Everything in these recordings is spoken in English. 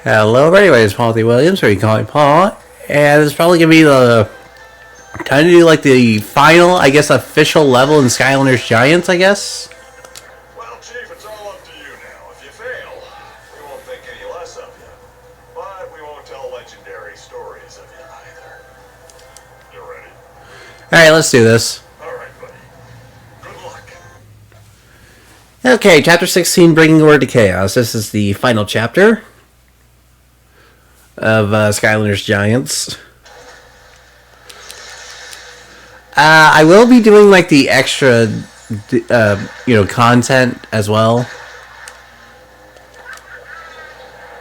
Hello, anyways, Paul D. Williams, or you call me Paul, and it's probably gonna be the kind of do like the final, I guess, official level in Skylanders Giants, I guess. Well, Chief, it's all up to you now. If you fail, we won't think any less of you, but we won't tell legendary stories of you either. You ready? All right, let's do this. All right, buddy. Good luck. Okay, Chapter 16, Bringing Order to Chaos. This is the final chapter of Skylanders Giants. I will be doing like the extra, content as well.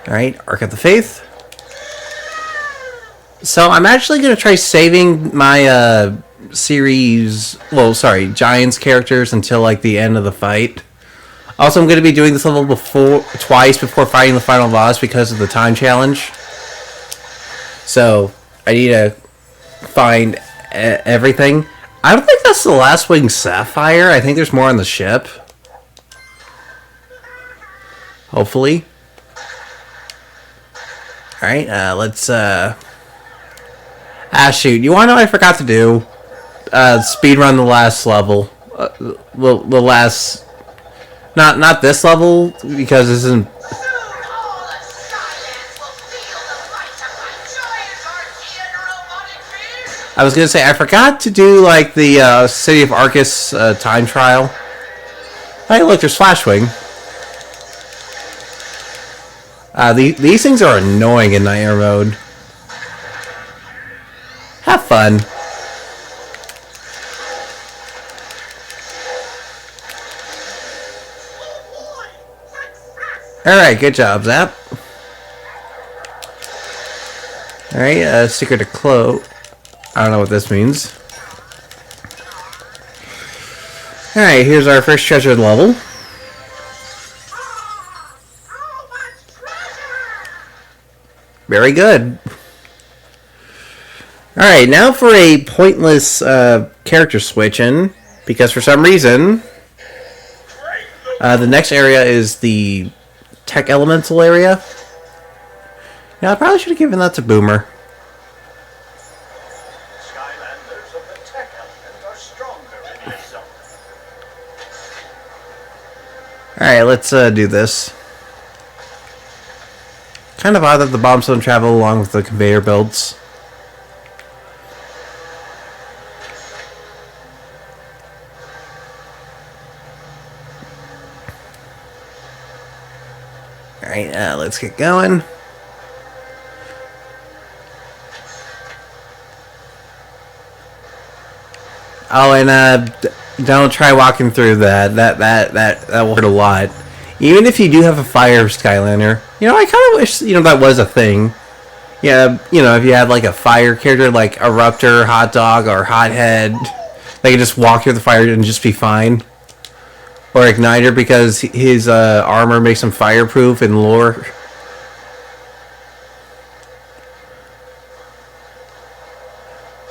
All right, Ark of the Faith. So I'm actually gonna try saving my Giants characters until like the end of the fight. Also, I'm gonna be doing this level twice before fighting the final boss because of the time challenge. So I need to find everything. I don't think that's the last wing Sapphire. I think there's more on the ship. Hopefully. Alright, let's shoot. You wanna know what I forgot to do? Speedrun the last level. The last... Not this level, because this isn't... I was gonna say, I forgot to do, like, the, City of Arcus, time trial. Hey, look, there's Flashwing. These things are annoying in Nightmare mode. Have fun. Alright, good job, Zap. Alright, Secret to Cloak. I don't know what this means. Alright, here's our first treasure level. Very good. Alright, now for a pointless character switch in. Because for some reason, the next area is the Tech Elemental area. Yeah, I probably should have given that to Boomer. Skylanders of the Tech Element are stronger in this zone. Alright, let's do this. Kind of odd that the bombs don't travel along with the conveyor belts. Alright, let's get going. Oh, and don't try walking through that. That will hurt a lot. Even if you do have a fire Skylander, I kind of wish that was a thing. Yeah, if you had like a fire character like Eruptor, Hot Dog, or Hothead, they could just walk through the fire and just be fine. Or Igniter, because his armor makes him fireproof in lore.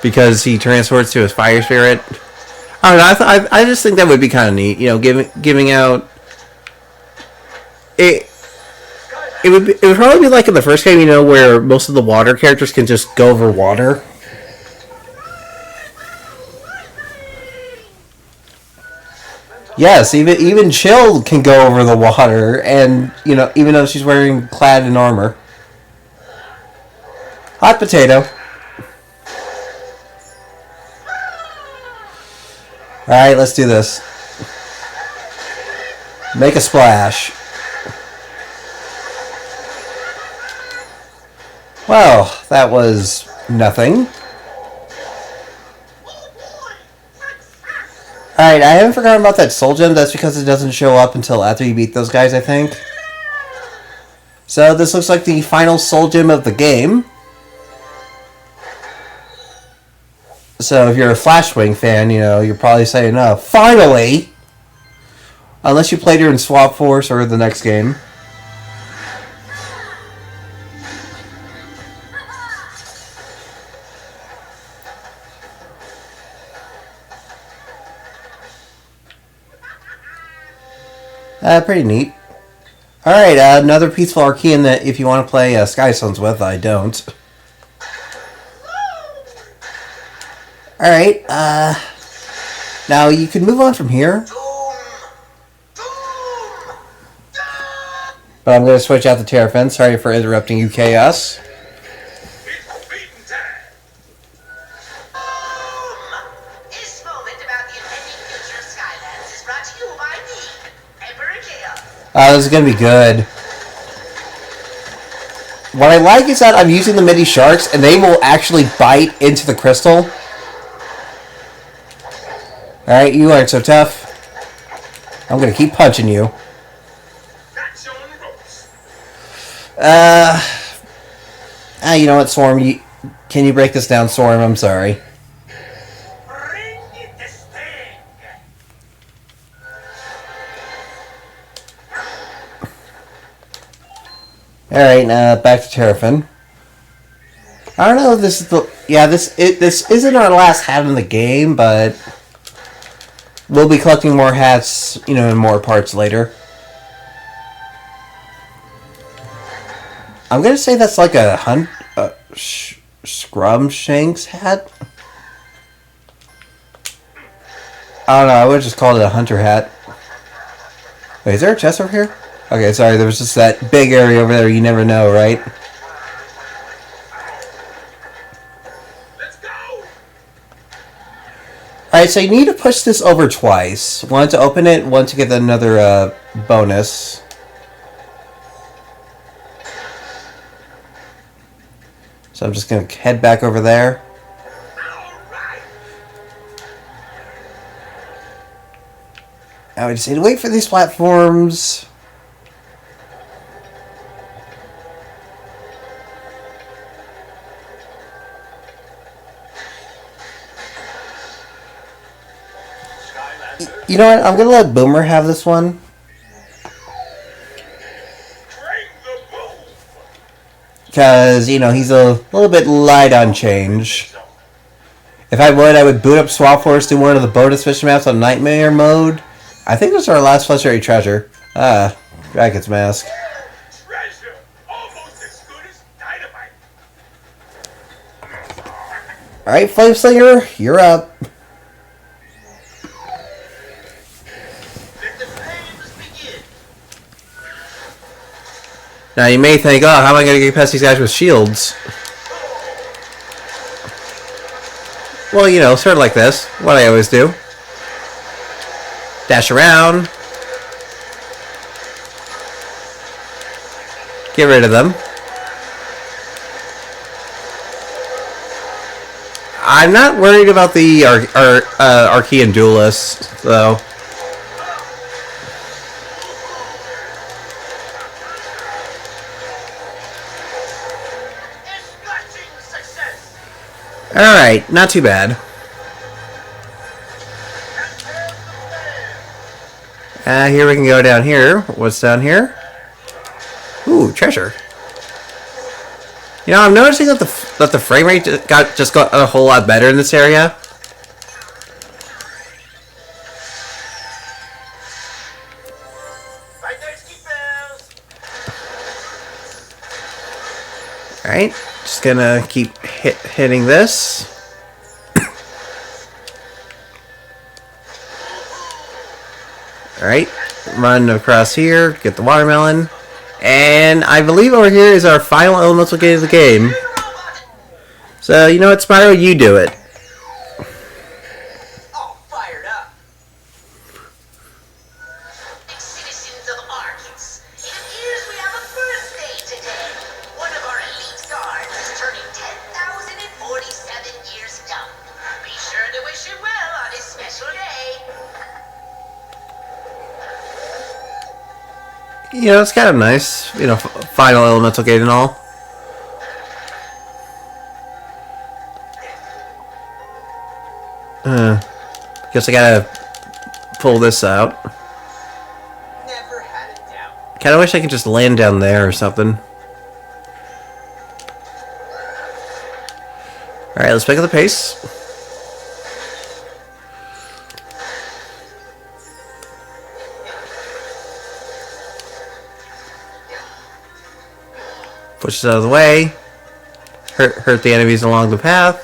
Because he transports to his fire spirit. I don't know. I just think that would be kind of neat. Giving out. It would probably be like in the first game, where most of the water characters can just go over water. Yes, even Chill can go over the water, and even though she's clad in armor. Hot potato. Alright, let's do this. Make a splash. Well, that was nothing. Alright, I haven't forgotten about that soul gem. That's because it doesn't show up until after you beat those guys, I think. So this looks like the final soul gem of the game. So if you're a Flashwing fan, you're probably saying, oh, finally! Unless you played her in Swap Force or the next game. Pretty neat. Alright, another peaceful Archean that if you want to play Sky Stones with, I don't. Alright, now you can move on from here. But I'm going to switch out the Terrafin. Sorry for interrupting you, Chaos. This moment about the impending future of Skylands is brought to you by me, Emperor Chaos. This is going to be good. What I like is that I'm using the mini sharks, and they will actually bite into the crystal. Alright, you aren't so tough. I'm going to keep punching you. You know what, Swarm? Can you break this down, Swarm? I'm sorry. Alright, back to Terrafin. I don't know if this is the... Yeah, this isn't our last hat in the game, but... We'll be collecting more hats, you know, in more parts later. I'm gonna say that's like a Scrumshanks hat. I don't know. I would just call it a hunter hat. Wait, is there a chest over here? Okay, sorry. There was just that big area over there. You never know, right? Let's go! Alright, so you need to push this over twice. One to open it, one to get another bonus. So I'm just going to head back over there. Now we just need to wait for these platforms. You know what? I'm going to let Boomer have this one. Because, you know, he's a little bit light on change. If I would boot up Swap Force, do one of the bonus mission maps on Nightmare mode. I think this is our last legendary treasure. Dragon's Mask. Treasure! Almost as good as dynamite! Alright, Flameslinger, you're up. Let the flames begin. Now you may think, oh, how am I going to get past these guys with shields? Well, you know, sort of like this. What I always do. Dash around. Get rid of them. I'm not worried about the Archean duelists, though. Alright, not too bad. Here we can go down here. What's down here? Ooh, treasure. You know, I'm noticing that the frame rate just got a whole lot better in this area. Alright, just gonna keep hitting this. Alright, run across here, get the watermelon. And I believe over here is our final elemental gate of the game. So, you know what, Spyro, you do it. All fired up. Citizens of Arcus, it appears we have a birthday today. One of our elite guards is turning 10,047 years young. Be sure to wish him well on his special day. You know, it's kind of nice. You know, final elemental gate and all. Guess I gotta pull this out. Never had a doubt. Kinda wish I could just land down there or something. Alright, let's pick up the pace. Push it out of the way. Hurt the enemies along the path.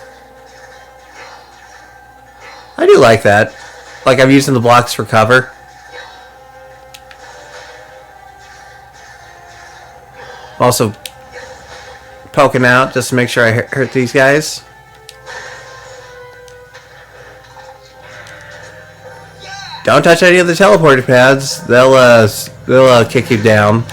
I do like that. Like I'm using the blocks for cover. Also poking out just to make sure I hurt these guys. Don't touch any of the teleporter pads. They'll kick you down.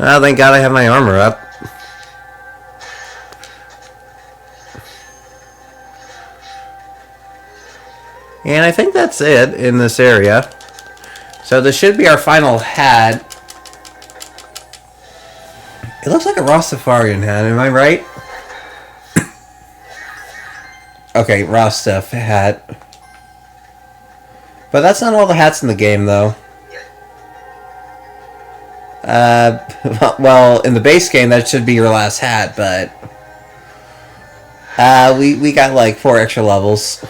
Oh, thank God I have my armor up. And I think that's it in this area. So this should be our final hat. It looks like a Rastafarian hat, am I right? Okay, Rasta hat. But that's not all the hats in the game, though. Well, in the base game, that should be your last hat, but... we got like 4 extra levels.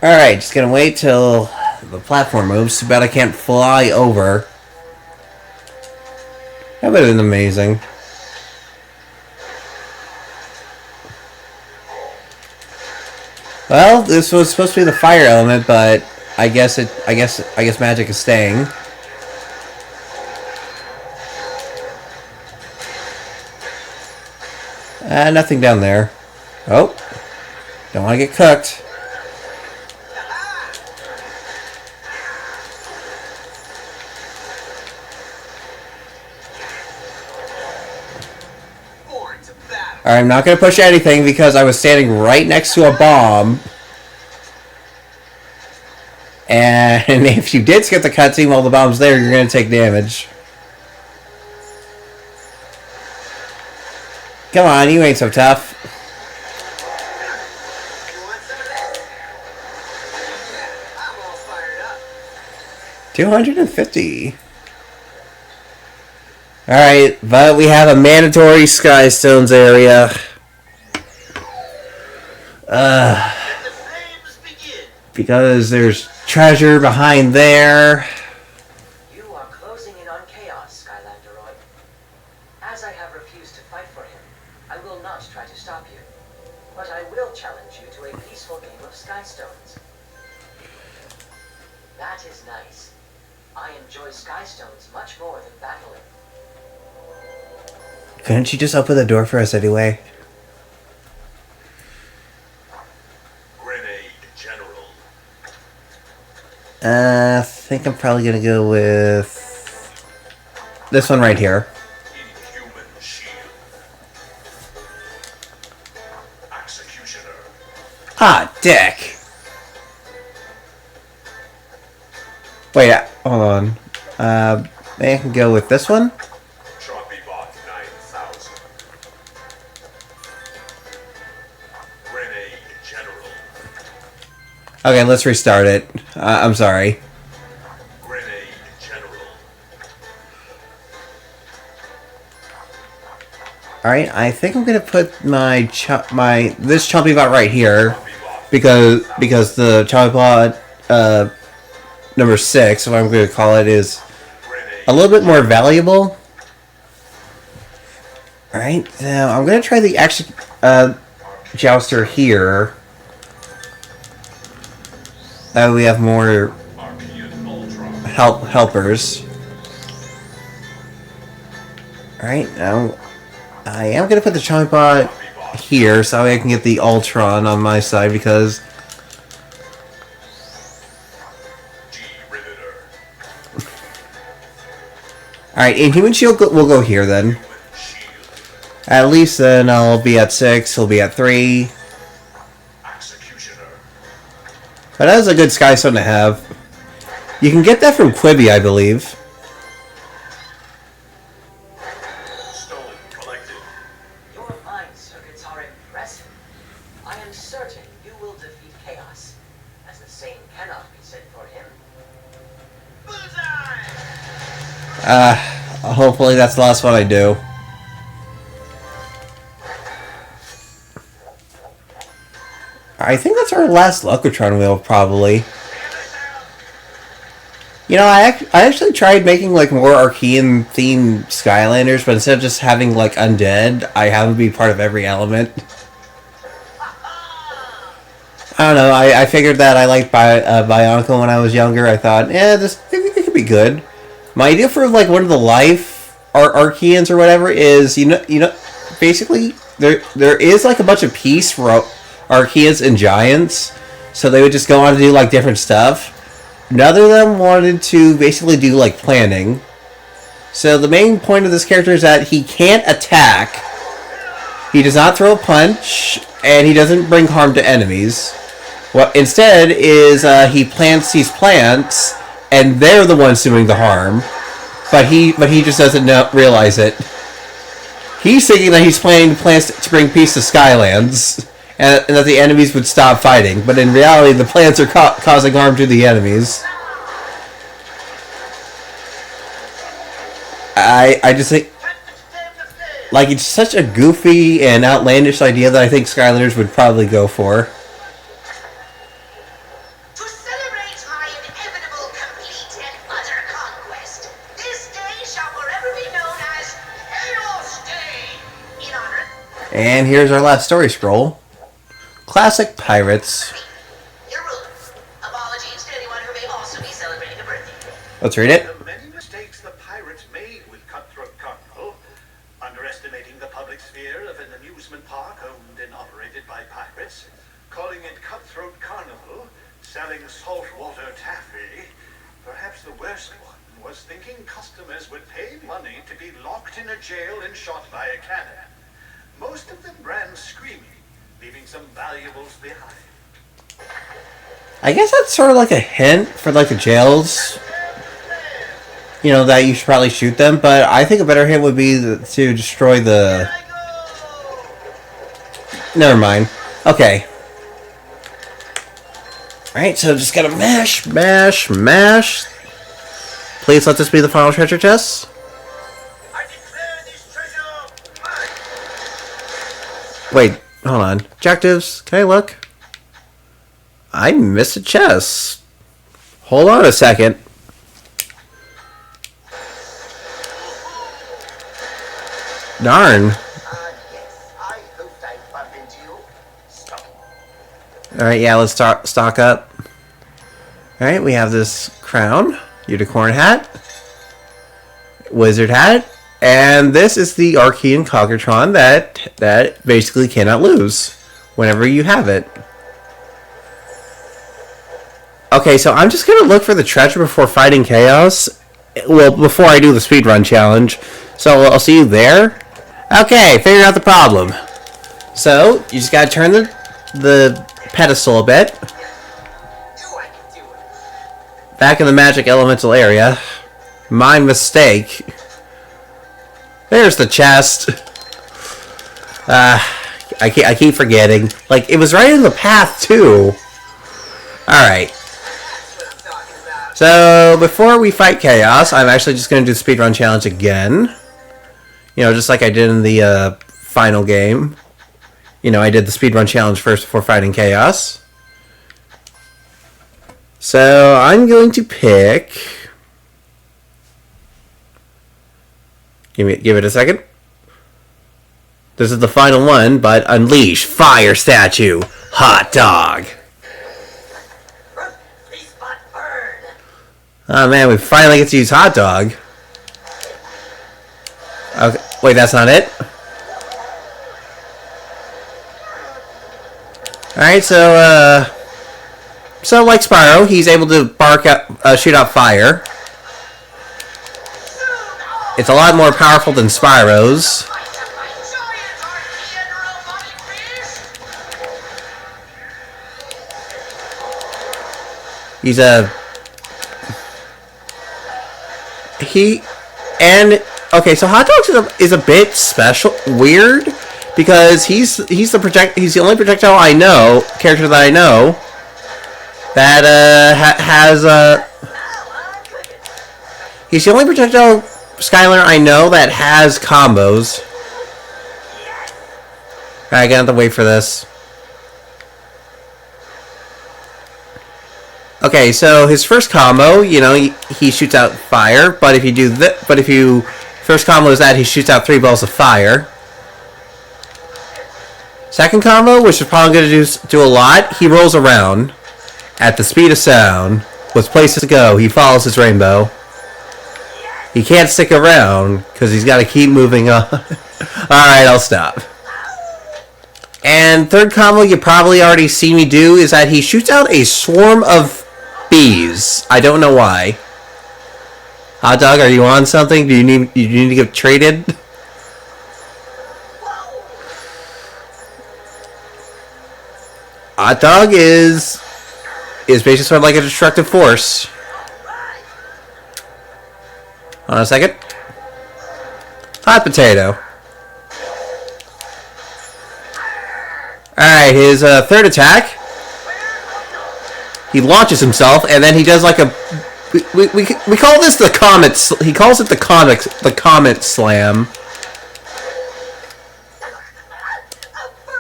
Alright, just gonna wait till the platform moves. Too bad I can't fly over. That would have been amazing. Well, this was supposed to be the fire element, but I guess magic is staying. Nothing down there. Oh, don't want to get cooked. Alright, I'm not going to push anything because I was standing right next to a bomb. And if you did skip the cutscene while the bomb's there, you're going to take damage. Come on, you ain't so tough. $250. Alright, but we have a mandatory Skystones area. Because there's treasure behind there. You are closing in on chaos, Skylanderoid. As I have refused to fight for him, I will not try to stop you. But I will challenge you to a peaceful game of Skystones. That is nice. I enjoy Skystones much more than battling. Couldn't you just open the door for us anyway? Grenade General. I think I'm probably gonna go with this one right here. Inhuman Shield. Executioner. Ah, dick. Wait, hold on. Maybe I can go with this one. Bot 9000. Grenade General. Okay, let's restart it. I'm sorry. Grenade General. Alright, I think I'm gonna put this Chompy Bot right here because the Chompy Bot number 6, what I'm gonna call it, is a little bit more valuable. Alright, so I'm gonna try the Jouster here. That way we have more helpers. Alright, now I am gonna put the Chompy Bot here so I can get the Ultron on my side because alright, Inhuman Shield will go here then. At least then I'll be at 6, he'll be at 3. But that is a good Skystone to have. You can get that from Quibi, I believe. Stone collected. Your mind circuits are impressive. I am certain you will defeat chaos, as the same cannot be said for him. Bullseye! Hopefully that's the last one I do. I think that's our last Luckatron wheel, probably. You know, I actually tried making, like, more Archean-themed Skylanders, but instead of just having, like, undead, I have them be part of every element. I don't know, I figured that I liked Bionicle when I was younger. I thought, it could be good. My idea for, like, one of the life Archeans or whatever is, you know, basically, there is, like, a bunch of peace for Archeans and Giants, so they would just go on to do, like, different stuff. None of them wanted to basically do, like, planning. So the main point of this character is that he can't attack, he does not throw a punch, and he doesn't bring harm to enemies. What instead is he plants these plants, and they're the ones doing the harm. But he just doesn't realize it. He's thinking that he's planting plants to bring peace to Skylands, and that the enemies would stop fighting. But in reality, the plants are causing harm to the enemies. I just think, like, it's such a goofy and outlandish idea that I think Skylanders would probably go for. To celebrate my inevitable, complete, and utter conquest, this day shall forever be known as Chaos Day. In honor. And here's our last story scroll. Classic Pirates. Your rules. Apologies to anyone who may also be celebrating a birthday. Let's read it. The many mistakes the pirates made with Cutthroat Carnival, underestimating the public sphere of an amusement park owned and operated by pirates, calling it Cutthroat Carnival, selling saltwater taffy. Perhaps the worst one was thinking customers would pay money to be locked in a jail and shot by a cannon. Most of them ran screaming, leaving some valuables behind. I guess that's sort of like a hint for, like, the jails. You know, that you should probably shoot them, but I think a better hint would be to destroy the... Never mind. Okay. Alright, so just gotta mash. Please let this be the final treasure chest. I declare this treasure mine! Wait, hold on. Objectives, can I look? I missed a chest. Hold on a second. Darn. Yes, I hoped I'd bump into you. Stop. Alright, yeah, let's stock up. Alright, we have this crown, unicorn hat, wizard hat, and this is the Archean Cogratron that basically cannot lose whenever you have it. Okay, so I'm just going to look for the treasure before fighting Chaos. Well, before I do the speedrun challenge. So I'll see you there. Okay, figured out the problem. So, you just got to turn the pedestal a bit. Back in the magic elemental area. My mistake. There's the chest. I keep forgetting. Like, it was right in the path, too. Alright. So, before we fight Chaos, I'm actually just going to do the speedrun challenge again. You know, just like I did in the final game. You know, I did the speedrun challenge first before fighting Chaos. So, I'm going to pick... Give it a second. This is the final one, but Unleash Fire Statue Hot Dog. Oh man, we finally get to use Hot Dog. Okay, wait, that's not it? Alright, so like Spyro, he's able to shoot out fire. It's a lot more powerful than Spyro's. He's okay, so Hot Dogs is a bit special, weird, because he's the only projectile character that I know that he's the only projectile Skylander I know that has combos. Alright, I gotta have to wait for this. Okay, so his first combo, you know, he shoots out fire, but if you first combo is that he shoots out 3 balls of fire. Second combo, which is probably going to do a lot, he rolls around at the speed of sound with places to go. He follows his rainbow. He can't stick around because he's got to keep moving on. Alright, I'll stop. And third combo you probably already see me do is that he shoots out a swarm of bees. I don't know why. Hot Dog, are you on something? Do you need to get traded? Hot Dog is basically sort of like a destructive force. Hold on a second. Hot Potato. Alright, his third attack. He launches himself, and then he does like a... We call this the comet... He calls it the comet slam.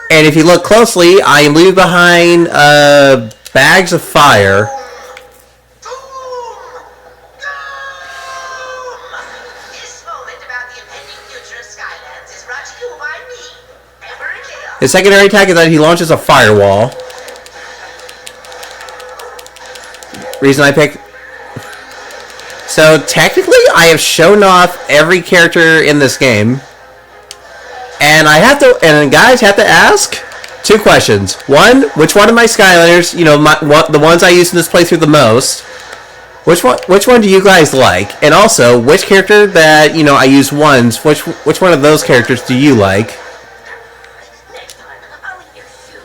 And if you look closely, I am leaving behind bags of fire. This moment about the impending future of Skylands is brought to you by me, Emperor Chaos. His secondary attack is that he launches a firewall. Reason I picked... So, technically, I have shown off every character in this game. And guys have to ask 2 questions. One, which one of my Skylanders, you know, the ones I use in this playthrough the most, which one do you guys like? And also, which character that, you know, I use once, which one of those characters do you like? Next time, I'll eat your shoes.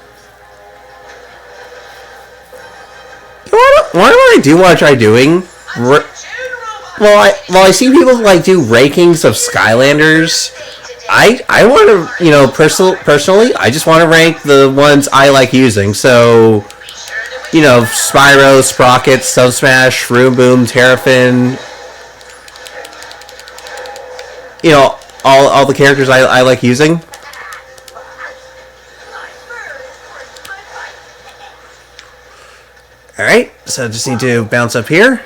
What do I do want to try doing? Well, I see people like do rankings of Skylanders. I want to, you know, personally, I just want to rank the ones I like using. So, you know, Spyro, Sprocket, Sub Smash, Room Boom, Terrafin. You know, all the characters I like using. Alright, so just need to bounce up here.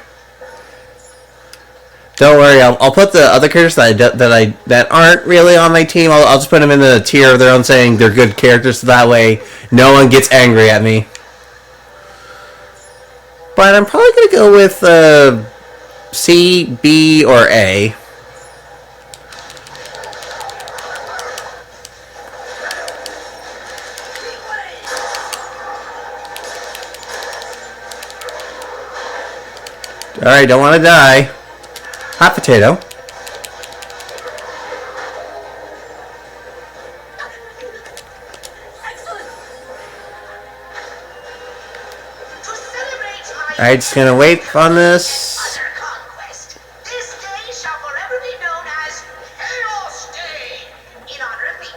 Don't worry, I'll put the other characters that aren't really on my team. I'll just put them in the tier of their own, saying they're good characters, so that way no one gets angry at me. But I'm probably gonna go with C, B, or A. Alright, don't want to die. Hot Potato. Alright, just gonna wait on this. Utter conquest. This day shall forever be known as Chaos Day, in honor of me,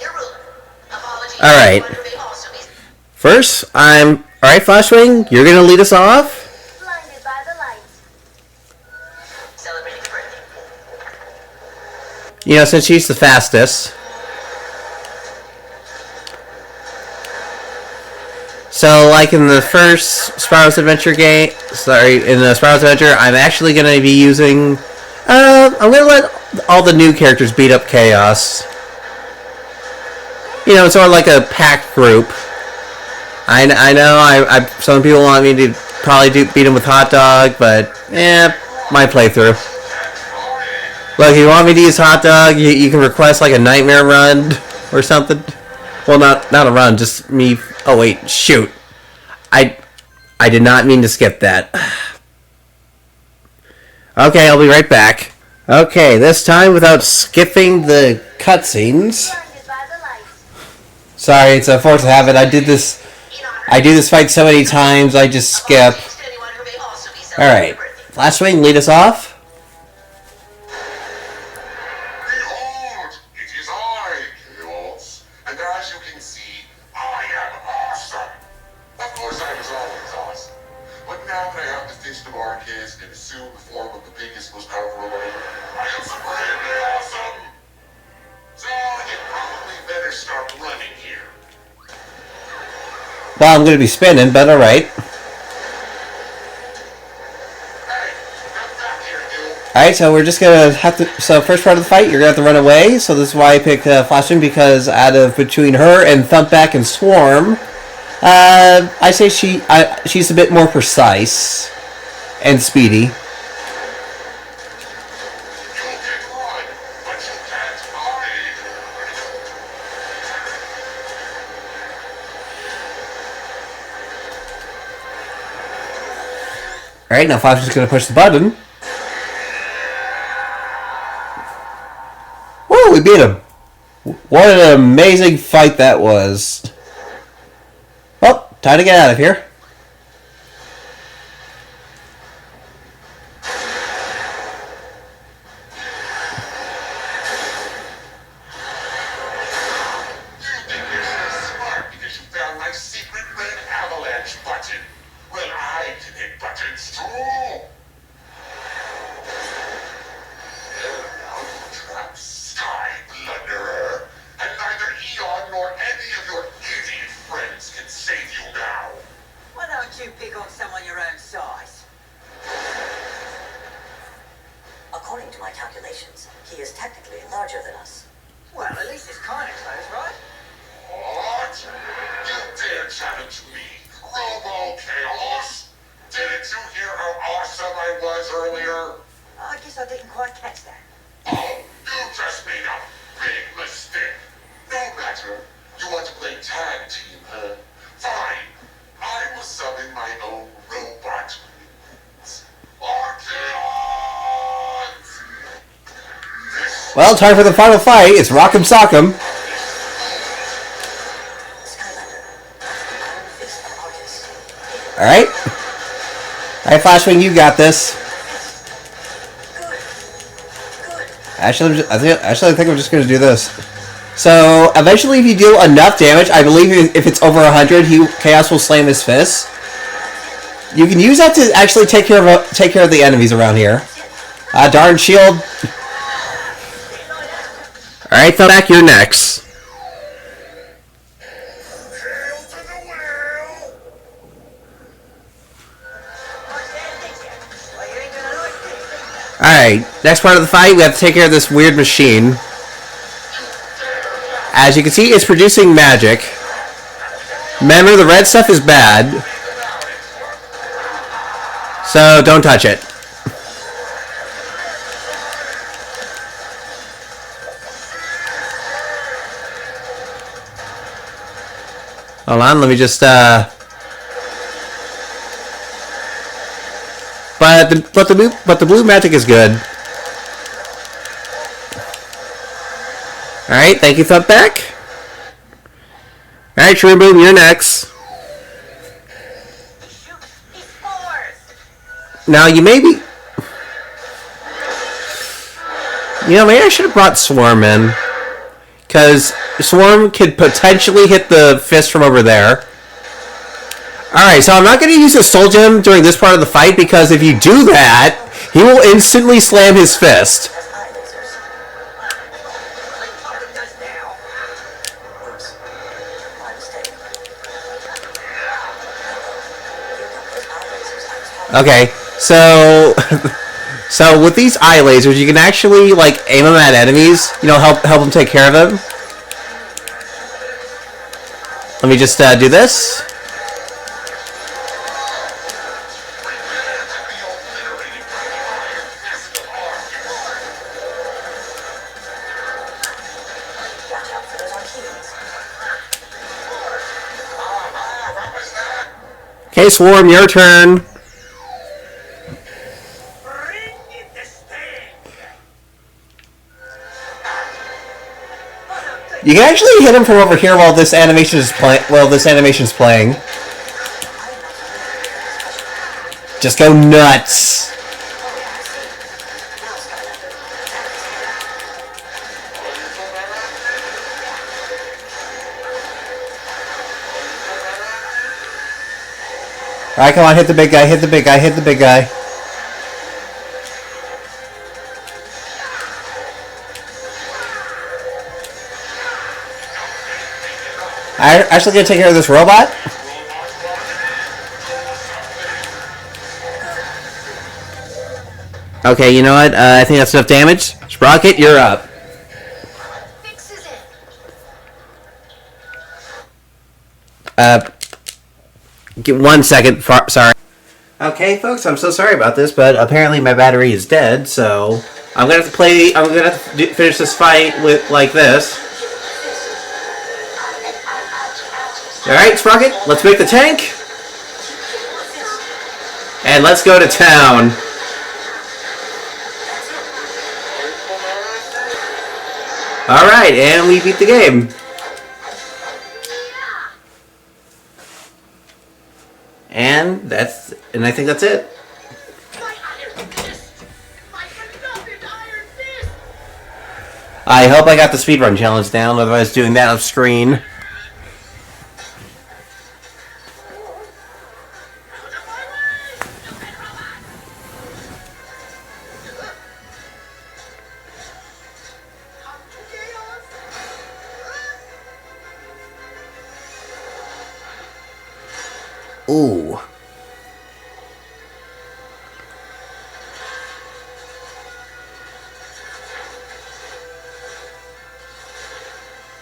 your ruler. Apologies. Alright. First, alright, Flashwing, you're gonna lead us off. Blinded by the lights. Celebrating a birthday. You know, since she's the fastest. So, like in the first Spyro's Adventure game, in the Spyro's Adventure, I'm actually going to be using, I'm going to let all the new characters beat up Chaos. You know, it's sort of like a packed group. I know, some people want me to probably beat him with Hot Dog, but, my playthrough. Look, if you want me to use Hot Dog, you can request like a nightmare run or something. Well, not a run, just me. Oh wait, shoot! I did not mean to skip that. Okay, I'll be right back. Okay, this time without skipping the cutscenes. Sorry, it's a force of habit. I do this fight so many times, I just skip. All right, Flashwing, lead us off. Well, I'm going to be spinning, but alright. Alright, so we're just gonna have to. So, first part of the fight, you're gonna have to run away. So, this is why I picked Flashman, because out of between her and Thumpback and Swarm, I say she's a bit more precise and speedy. Alright, now Flashman's gonna push the button. Woo, we beat him. What an amazing fight that was. Well, time to get out of here. According to my calculations, he is technically larger than us. Well, at least it's kind of close, right? What? You dare challenge me, Robo Kaos? Didn't you hear how awesome I was earlier? I guess I didn't quite catch that. Oh, you just made a big mistake. No matter. You want to play tag team, huh? Fine. I will summon my own robot twins. Archaeons! Well, time for the final fight. It's Rock'em Sock'em. Alright. Alright, Flashwing, you got this. Actually, I think I'm just going to do this. So, eventually if you do enough damage, I believe if it's over 100, Chaos will slam his fist. You can use that to actually take care of the enemies around here. Darn shield. Alright, Thumpback, you're next. Alright, next part of the fight, we have to take care of this weird machine. As you can see, it's producing magic. Remember, the red stuff is bad. So, don't touch it. Hold on, let me just, But the blue magic is good. Alright, thank you, Thumpback. Alright, Shroom Boom, you're next. Now, you may be... You know, maybe I should have brought Swarm in. Because Swarm could potentially hit the fist from over there. Alright, so I'm not going to use a Soul Gem during this part of the fight, because if you do that, he will instantly slam his fist. Okay, so so with these eye lasers, you can actually like aim them at enemies. You know, help them take care of them. Let me just do this. Okay, Swarm, your turn. You can actually hit him from over here while this animation is playing. Just go nuts. Alright, come on, hit the big guy, hit the big guy, hit the big guy. I'm actually going to take care of this robot. Okay, you know what? I think that's enough damage. Sprocket, you're up. Fixes it. Give 1 second. Sorry. Okay, folks, I'm so sorry about this, but apparently my battery is dead, so I'm gonna have to play. I'm gonna have to finish this fight with like this. All right, Sprocket, let's make the tank, and let's go to town. All right, and we beat the game. And I think that's it. My iron fist! My beloved iron fist! I hope I got the speedrun challenge down, otherwise doing that off screen. Out of my way, stupid robot! Come to chaos! Ooh.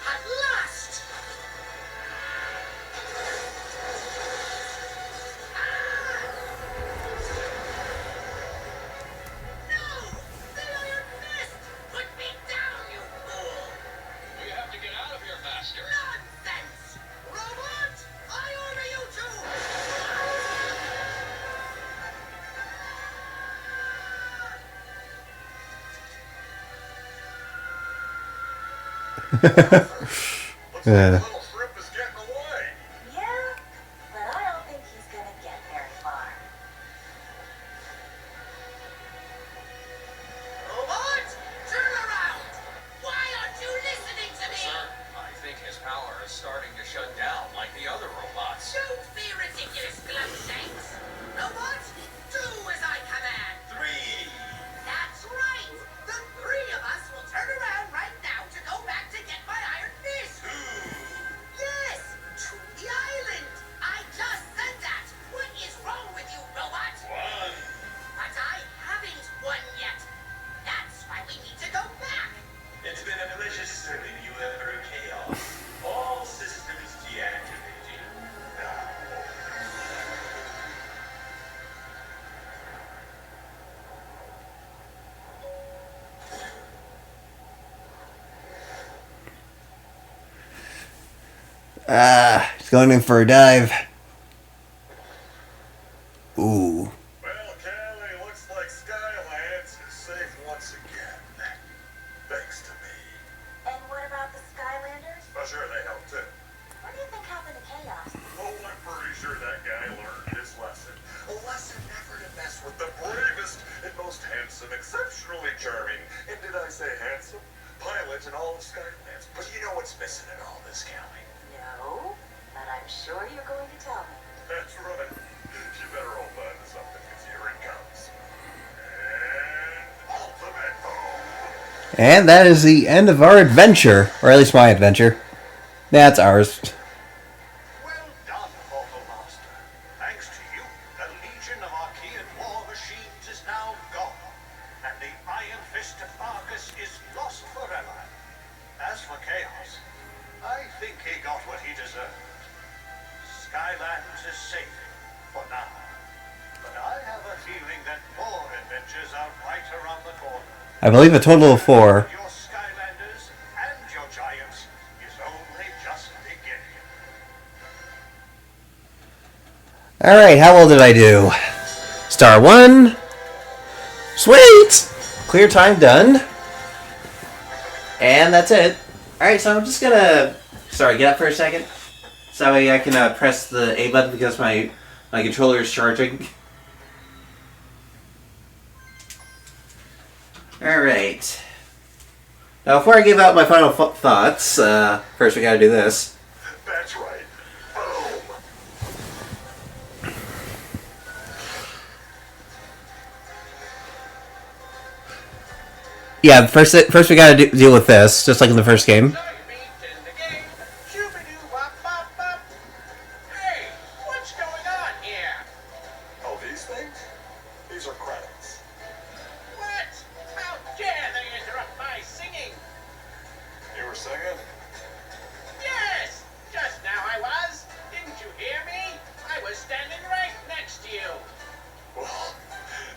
At last! No! The iron fist! Put me down, you fool! We have to get out of here, Master. Nonsense! Robot! I order you to! Looks like Yeah. the little shrimp is getting away. Yeah, but I don't think he's gonna get very far. Robot! Turn around! Why aren't you listening to me? Sir, I think his power is starting to shut down like the other robots. Don't be ridiculous, Glumshanks! Robot, do as I command! 3. That's right! The three of us will turn around right now to go back to get my iron fist! 2. Yes! To the island! I just said that! What is wrong with you, robot? 1. But I haven't won yet! That's why we need to go back! It's been a pleasure serving you, Emperor Chaos. All systems deactivated. Now. He's going in for a dive. Ooh. Well, Callie, looks like Skylands is safe once again. Thanks to me. And what about the Skylanders? Oh, sure, they helped too. What do you think happened to Chaos? Oh, I'm pretty sure that guy learned his lesson. A lesson never to mess with the bravest and most handsome, exceptionally charming, and did I say handsome? Pilot in all of Skylands. But you know what's missing in all this, Callie? No, but I'm sure you're going to tell me. That's right. You better hold on to something, because here it comes. And ultimate boom! And that is the end of our adventure, or at least my adventure. That's ours. Well done, Mortal Master. Thanks to you, the legion of Archaean war machines is now gone, and the Iron Fist of Arcus is lost forever. As for Chaos, I think he got what he deserved. Skylands is safe for now, but I have a feeling that more adventures are right around the corner. I believe a total of 4. Your Skylanders and your Giants is only just beginning. Alright, how well did I do? Star 1. Sweet! Clear time done. And that's it. Alright, so I'm just gonna... Sorry, get up for a second. So I can press the A button because my controller is charging. Alright. Now, before I give out my final thoughts, first we gotta do this. That's right. Boom! Yeah, first we gotta deal with this, just like in the first game. So you beat in the game. Shoo-ba-doo-wop-bop-bop. Hey, what's going on here? Oh, these things? These are credits.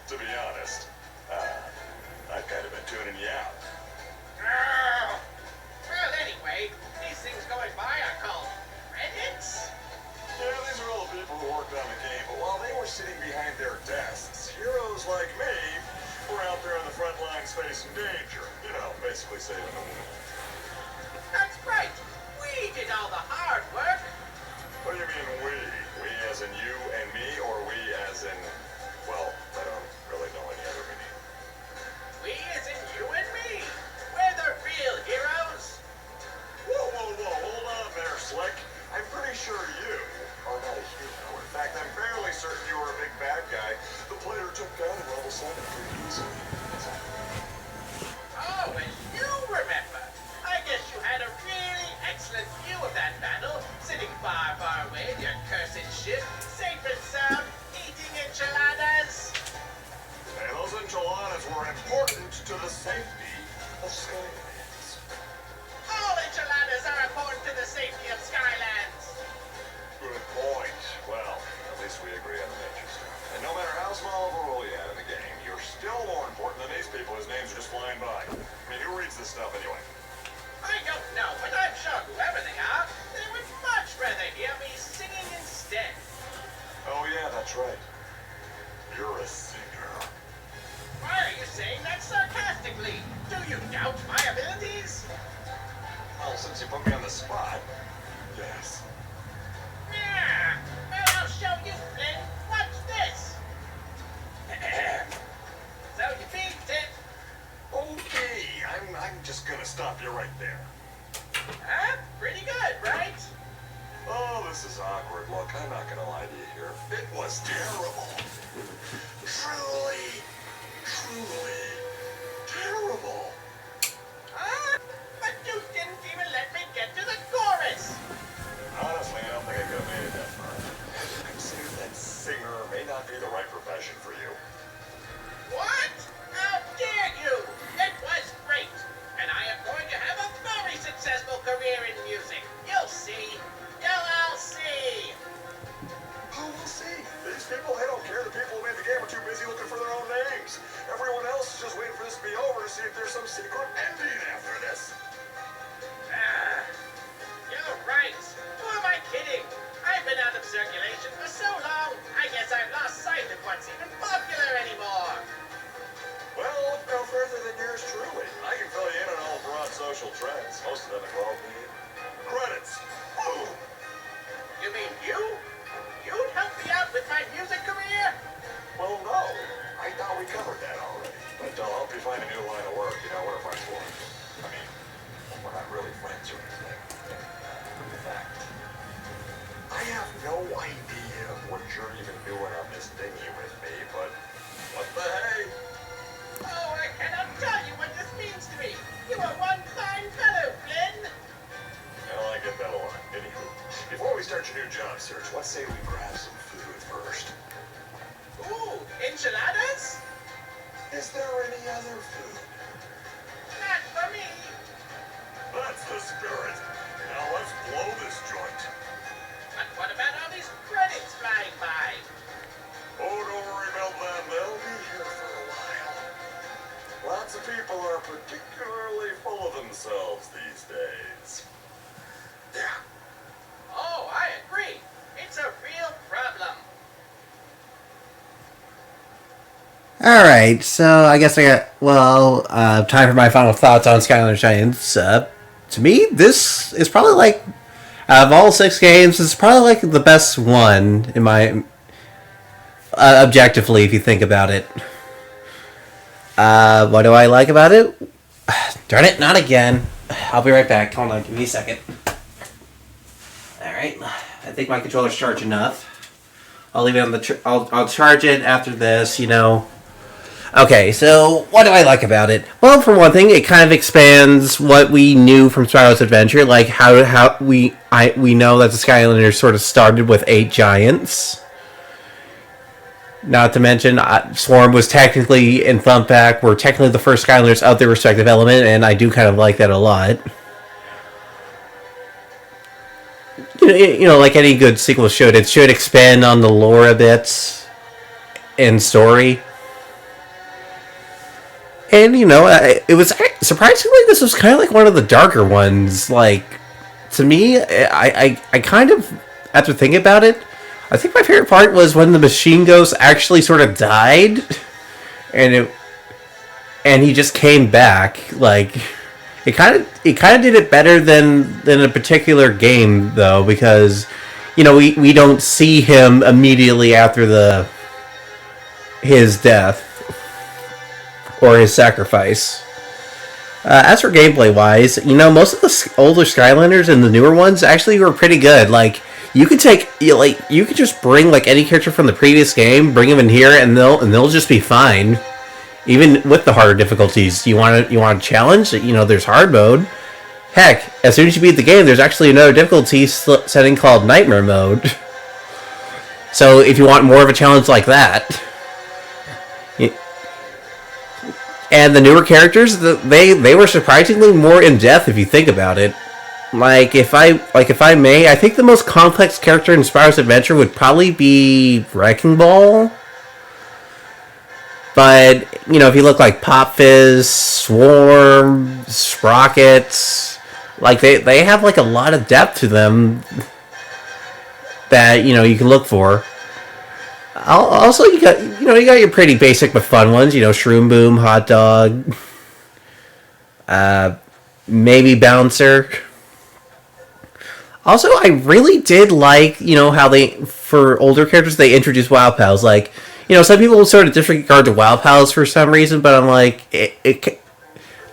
To be honest, I've kind of been tuning you out. Oh. Well, anyway, these things going by are called credits. Yeah, these are all the people who worked on the game, but while they were sitting behind their desks, heroes like me were out there on the front lines facing danger. You know, basically saving the world. That's right. We did all the hard work. What do you mean we? We as in you and me, or we as in, well, I don't really know any other meaning. We as in you and me. We're the real heroes. Whoa, hold on there, Slick. I'm pretty sure you are not a hero. In fact, I'm fairly certain you were a big bad guy the player took down in level 7 pretty easily. Oh, and you remember. I guess you had a really excellent view of that battle, sitting far, far away in your cursed ship, safe and sound, eating enchiladas. And those enchiladas were important to the safety of Skylanders. All enchiladas are important to the safety of Skylands. Good point. Well, at least we agree on the major stuff. And no matter how small of a role you had in the game, you're still more important than these people whose names are just flying by. I mean, who reads this stuff anyway? I don't know, but I'm sure whoever they are, they would much rather hear me singing instead. Oh yeah, that's right. You're a singer. Why are you saying that sarcastically? Do you doubt my abilities? Well, since you put me on the spot, yes. Yeah, well, I'll show you, Flynn. Watch this. So you beat it. Okay, I'm just gonna stop you right there. Huh? Pretty good, right? Oh, this is awkward. Look, I'm not gonna lie to you here. It was terrible. Truly terrible. Huh? But you didn't even let me get to the chorus. Honestly, I don't think I could have made it that far. I'm saying that singer may not be the right profession for you. What? How dare you? It was great. And I am going to have a very successful career in music. You'll see. You'll all see. Oh, we'll see. These people, they don't care. The people who made the game are too busy looking for their own names. Everyone else is just waiting for this to be over to see if there's some secret ending after this. Ah, you're right. Who am I kidding? I've been out of circulation for so long, I guess I've lost sight of what's even popular anymore. Well, look no further than yours truly. I can fill you in on all broad social trends. Most of them involve me. Credits. Boom. You mean you? You'd help me out with my music career? Well, no. I thought we covered that already. But I'll help you find a new line of work. You know, we're friends for. I mean, we're not really friends or anything. In fact, I have no idea what you're even doing on this thingy with me, but what the hey? Oh, I cannot tell you what this means to me. You are one fine fellow, Flynn. Well, I get that a lot. Anywho, before we start your new job search, let's say we grab some food first. Ooh, enchiladas? Is there any other food? Not for me. That's the spirit. Now let's blow this joint. But what about all these credits flying by? Oh, don't worry about them. They'll be here for a while. Lots of people are particularly full of themselves these days. Yeah. Oh, I agree. It's a real problem. Alright, so I guess I got, time for my final thoughts on Skylanders Giants. To me, this is probably like, out of all 6 games, this is probably like the best one, in my, objectively, if you think about it. What do I like about it? Darn it, not again. I'll be right back. Hold on, give me a second. Alright, I think my controller's charged enough. I'll leave it on the, I'll charge it after this, you know. Okay, so what do I like about it? Well, for one thing, it kind of expands what we knew from Spyro's Adventure, like how we know that the Skylanders sort of started with 8 giants. Not to mention, Swarm was technically, and Thumpback were technically the first Skylanders of their respective element, and I do kind of like that a lot. You know, like any good sequel should, it should expand on the lore a bit and story. And, it was surprisingly, this was kind of like one of the darker ones. Like, to me, I kind of, after thinking about it, I think my favorite part was when the machine ghost actually sort of died, and he just came back. Like, it kind of did it better than a particular game, though, because we don't see him immediately after his death or his sacrifice. As for gameplay wise, most of the older Skylanders and the newer ones actually were pretty good. Like, you could just bring like any character from the previous game, bring them in here, and they'll just be fine, even with the harder difficulties. You want a challenge? There's hard mode. Heck, as soon as you beat the game, there's actually another difficulty setting called Nightmare Mode. So if you want more of a challenge like that. And the newer characters, they were surprisingly more in depth if you think about it. If I may, I think the most complex character in Spyro's Adventure would probably be Wrecking Ball. But if you look like Pop Fizz, Swarm, Sprockets, they have like a lot of depth to them that you can look for. Also, you got your pretty basic but fun ones. Shroom Boom, Hot Dog, maybe Bouncer. Also, I really did like how for older characters they introduced Wow Pals. Like, some people sort of disregard the Wow Pals for some reason, but I'm like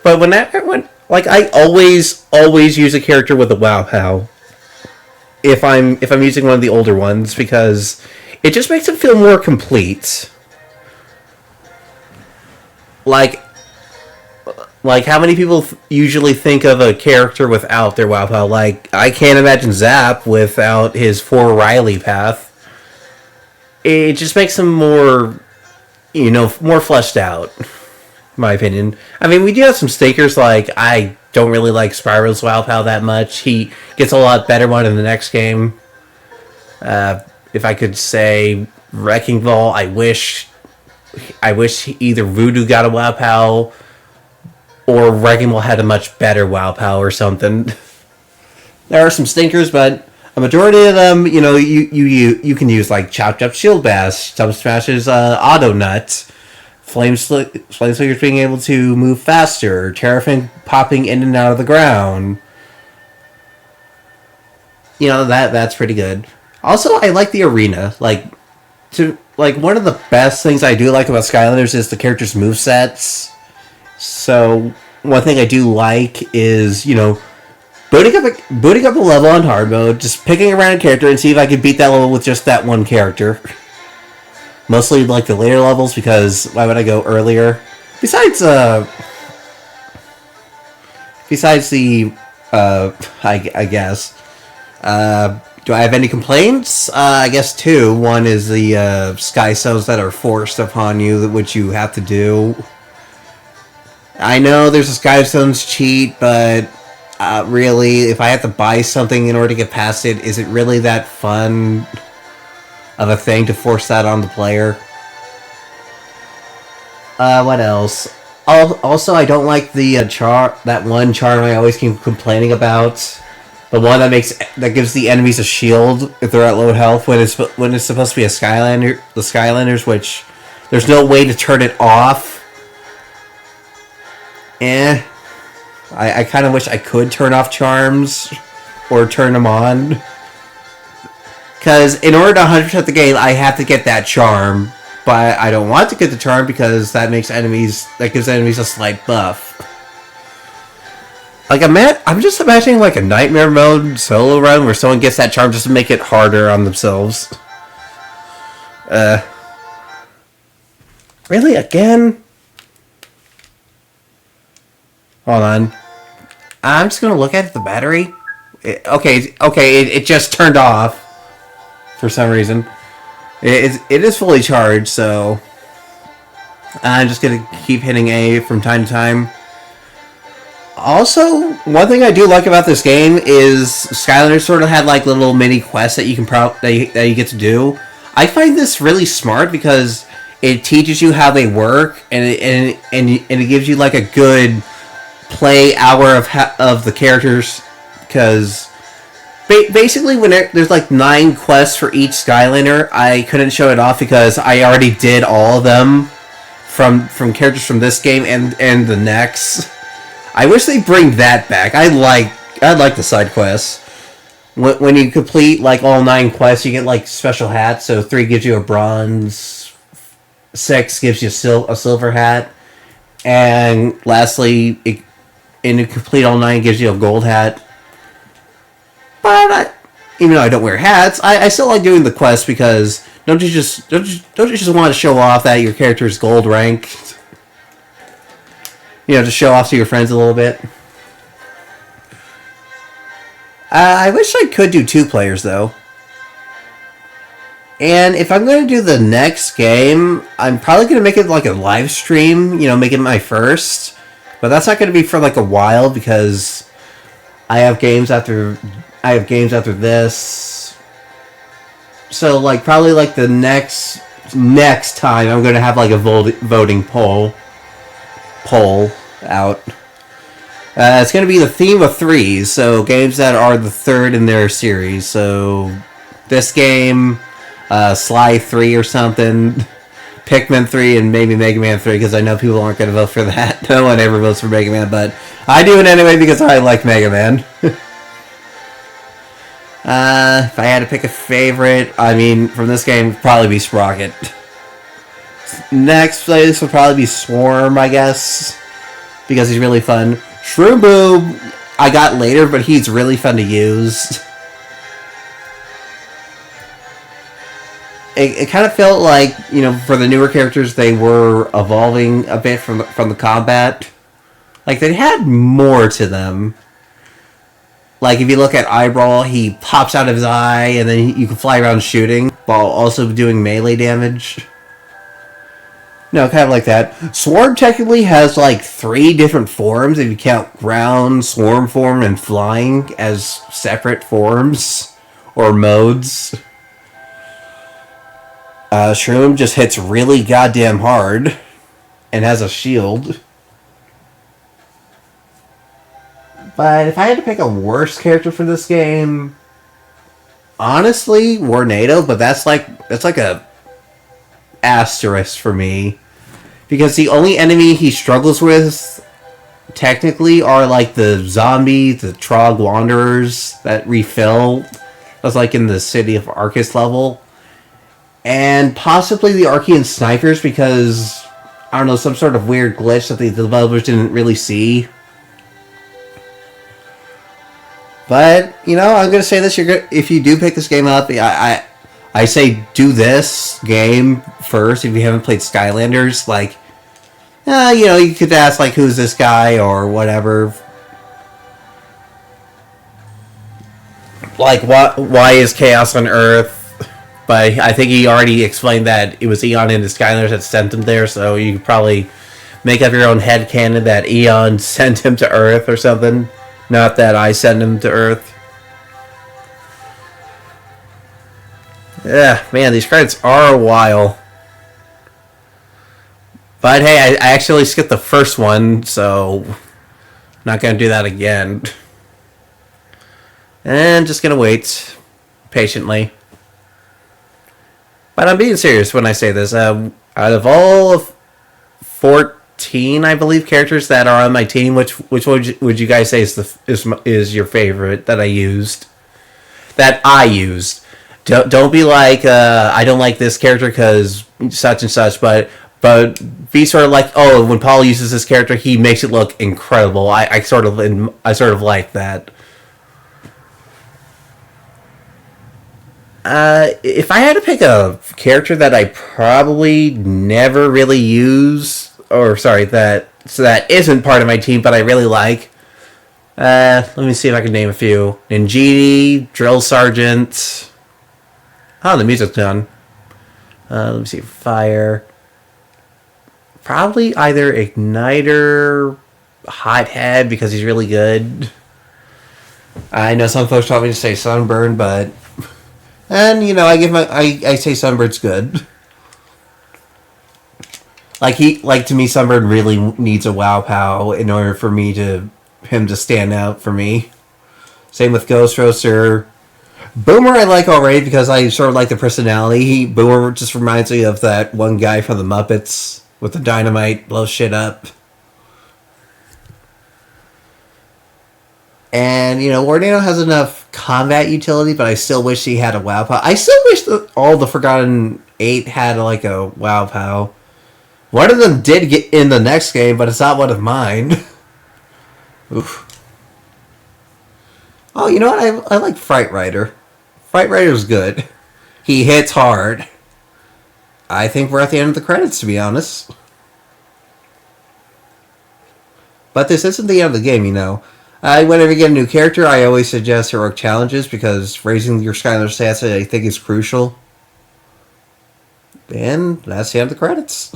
But when I always use a character with a Wow Pal if I'm using one of the older ones, because it just makes it feel more complete. Like how many people usually think of a character without their Wow Pal? Like, I can't imagine Zap without his 4 Riley path. It just makes him more, more fleshed out, in my opinion. I mean, we do have some stinkers, like, I don't really like Spyro's Wow Pal that much. He gets a lot better one in the next game. If I could say Wrecking Ball, I wish either Voodoo got a Wow Pal or Wrecking Ball had a much better Wow Pal or something. There are some stinkers, but a majority of them, you can use, like Chop Chop Shield Bash, Sub Smash's Auto Nut, Flame Slickers being able to move faster, Terrafin popping in and out of the ground. That's pretty good. Also, I like the arena. One of the best things I do like about Skylanders is the characters' movesets. So, one thing I do like is, booting up a level on hard mode, just picking a random character and see if I can beat that level with just that one character. Mostly like the later levels, because why would I go earlier? Besides the, I guess. Do I have any complaints? I guess 2. One is the sky zones that are forced upon you, which you have to do. I know there's a Sky Zones cheat, but really, if I have to buy something in order to get past it, is it really that fun of a thing to force that on the player? What else? Also, I don't like the that one charm I always keep complaining about. The one that gives the enemies a shield if they're at low health when it's supposed to be the Skylanders, which there's no way to turn it off. I kind of wish I could turn off charms or turn them on, because in order to 100% the game, I have to get that charm, but I don't want to get the charm because that gives enemies a slight buff. Like, I'm just imagining like a Nightmare Mode solo run where someone gets that charm just to make it harder on themselves. Really? Again? Hold on. I'm just gonna look at the battery. It just turned off for some reason. It is fully charged, so I'm just gonna keep hitting A from time to time. Also, one thing I do like about this game is Skylanders sort of had like little mini quests that you can that you get to do. I find this really smart because it teaches you how they work, and it gives you like a good play hour of the characters, because basically when there's like 9 quests for each Skylander, I couldn't show it off because I already did all of them from characters from this game and the next. I wish they bring that back. I like the side quests. When you complete like all 9 quests, you get like special hats. So 3 gives you a bronze, 6 gives you a silver hat, and lastly, and to complete all 9 gives you a gold hat. But even though I don't wear hats, I still like doing the quests because don't you just want to show off that your character is gold ranked? To show off to your friends a little bit. I wish I could do 2 players though. And if I'm going to do the next game, I'm probably going to make it like a live stream, make it my first. But that's not going to be for like a while because I have games after this. So like probably like the next time I'm going to have like a voting poll out. It's going to be the theme of 3s, so games that are the 3rd in their series. So this game, Sly 3 or something, Pikmin 3, and maybe Mega Man 3, because I know people aren't going to vote for that. No one ever votes for Mega Man, but I do it anyway because I like Mega Man. If I had to pick a favorite, from this game, it'd probably be Sprocket. Next place would probably be Swarm, I guess, because he's really fun. Shroom Boom, I got later, but he's really fun to use. It kind of felt like, for the newer characters, they were evolving a bit from the combat. Like, they had more to them. Like, if you look at Eyeball, he pops out of his eye, and then you can fly around shooting, while also doing melee damage. No, kind of like that. Swarm technically has, like, 3 different forms, if you count ground, swarm form, and flying as separate forms, or modes. Shroom just hits really goddamn hard and has a shield. But if I had to pick a worst character for this game, honestly, Warnado, but that's like a asterisk for me. Because the only enemy he struggles with, technically, are like the zombies, the Trog Wanderers that refill. That's like in the City of Arcus level. And possibly the Archean Snipers, because, I don't know, some sort of weird glitch that the developers didn't really see. But, I'm going to say this, if you do pick this game up, I say do this game first if you haven't played Skylanders. Like, you could ask, like, who's this guy or whatever. Like, why is Chaos on Earth? But I think he already explained that it was Eon and the Skylanders that sent him there, so you could probably make up your own headcanon that Eon sent him to Earth or something. Not that I sent him to Earth. Yeah, man, these credits are a while. But hey, I actually skipped the first one, so not going to do that again. And just going to wait patiently. But I'm being serious when I say this. Out of all of 14, I believe, characters that are on my team, which would you guys say is your favorite that I used? That I used. Don't be like, I don't like this character because such and such, but be sort of like, oh, when Paul uses this character, he makes it look incredible. I sort of like that. If I had to pick a character that I probably never really use, that isn't part of my team, but I really like. Let me see if I can name a few. Ninjini, Drill Sergeant. Oh, the music's done. Let me see. Fire. Probably either Igniter, Hothead, because he's really good. I know some folks probably just say Sunburn, but... And, I say Sunbird's good. Like to me, Sunbird really needs a Wow Pow in order for him to stand out for me. Same with Ghost Roaster. Boomer I like already because I sort of like the personality. Boomer just reminds me of that one guy from the Muppets with the dynamite, blow shit up. And, Warnado has enough combat utility, but I still wish he had a Wow Pow. I still wish that all the Forgotten 8 had, like, a Wow Pow. One of them did get in the next game, but it's not one of mine. Oof. Oh, you know what? I like Fright Rider. Fright Rider's good. He hits hard. I think we're at the end of the credits, to be honest. But this isn't the end of the game, Whenever you get a new character, I always suggest heroic challenges because raising your Skylander stats, I think, is crucial. And that's the end of the credits.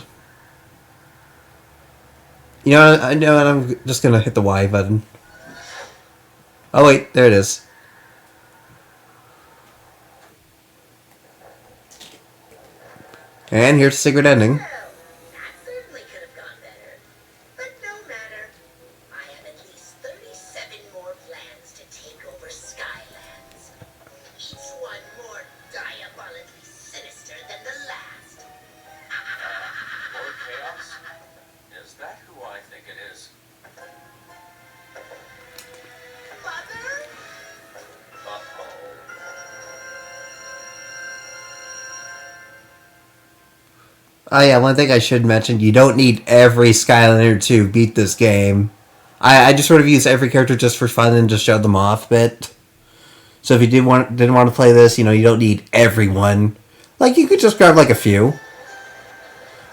I know, and I'm just going to hit the Y button. Oh, wait, there it is. And here's the secret ending. Well, that certainly could have gone better. But no matter. I have at least 37 more plans to take over Skylands. Each one more diabolically sinister than the last. Lord Chaos? Is that who I think it is? Mother? Uh-oh. Oh yeah, one thing I should mention, you don't need every Skylander to beat this game. I just sort of use every character just for fun and just show them off a bit. So if you didn't want to play this, you don't need everyone. Like, you could just grab like a few.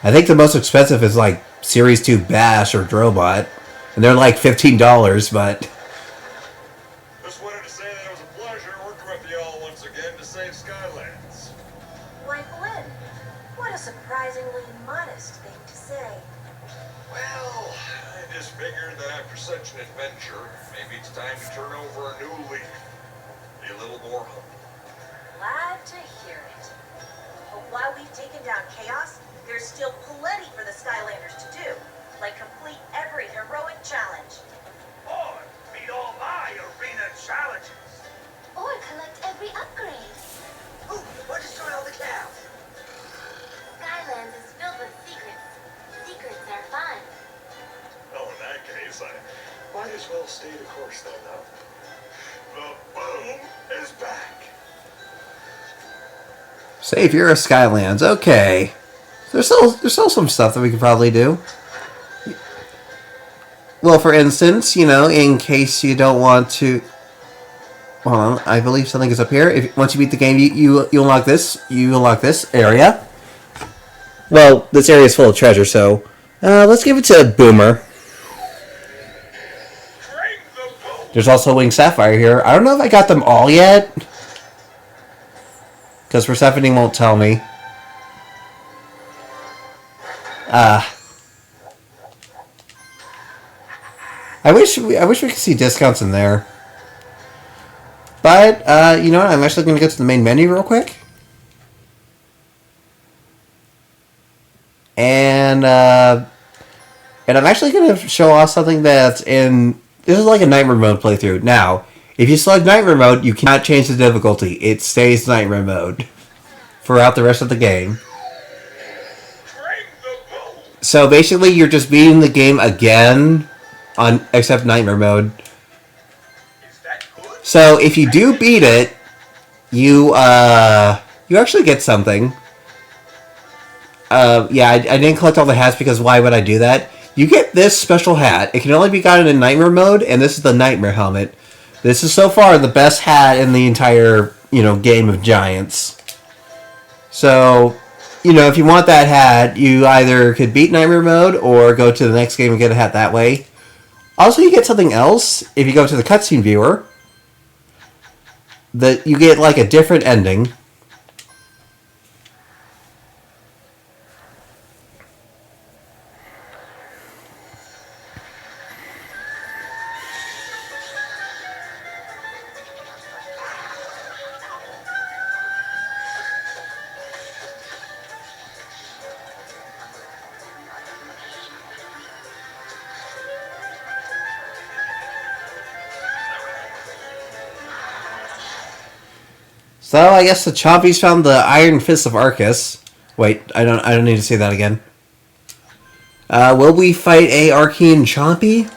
I think the most expensive is like Series 2 Bash or Drobot. And they're like $15, but... Just wanted to say that it was a pleasure working with you all once again to save Skylands. Why, Glenn, what a surprisingly modest thing to say. Well, I just figured that after such an adventure, maybe it's time to turn over a new leaf. Be a little more humble. Glad to hear it. But while we've taken down Chaos, there's still plenty for the Skylanders to do. Like complete every heroic challenge. Or meet all my arena challenges. Or collect every upgrade. Ooh, or destroy all the cows. Skylands is filled with secrets. Secrets are fun. Well, in that case, I might as well stay the course then, though. The boom is back. Save your Skylands, okay. There's still some stuff that we could probably do. Well, for instance, in case you don't want to... Hold on, I believe something is up here. Once you beat the game, you unlock this. You unlock this area. Well, this area is full of treasure, so... let's give it to Boomer. There's also Winged Sapphire here. I don't know if I got them all yet. Because Persephone won't tell me. I wish we could see discounts in there. But, you know what? I'm actually going to go to the main menu real quick. And I'm actually going to show off something that's in... This is like a Nightmare Mode playthrough. Now, if you select Nightmare Mode, you cannot change the difficulty. It stays Nightmare Mode throughout the rest of the game. So basically, you're just beating the game again, except Nightmare Mode. So if you do beat it, you actually get something. Yeah, I didn't collect all the hats because why would I do that? You get this special hat. It can only be gotten in Nightmare Mode, and this is the Nightmare Helmet. This is so far the best hat in the entire, game of Giants. So, if you want that hat, you either could beat Nightmare Mode or go to the next game and get a hat that way. Also, you get something else if you go to the cutscene viewer. That you get like a different ending. So I guess the Chompies found the Iron Fist of Arcus. Wait, I don't need to say that again. Will we fight a Arcane Chompy?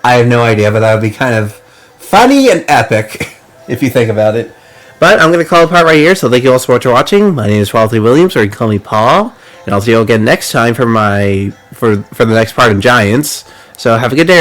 I have no idea, but that would be kind of funny and epic if you think about it. But I'm going to call it part right here, so thank you all so much for watching. My name is Walter Williams, or you can call me Paul, and I'll see you again next time for the next part of Giants. So have a good day,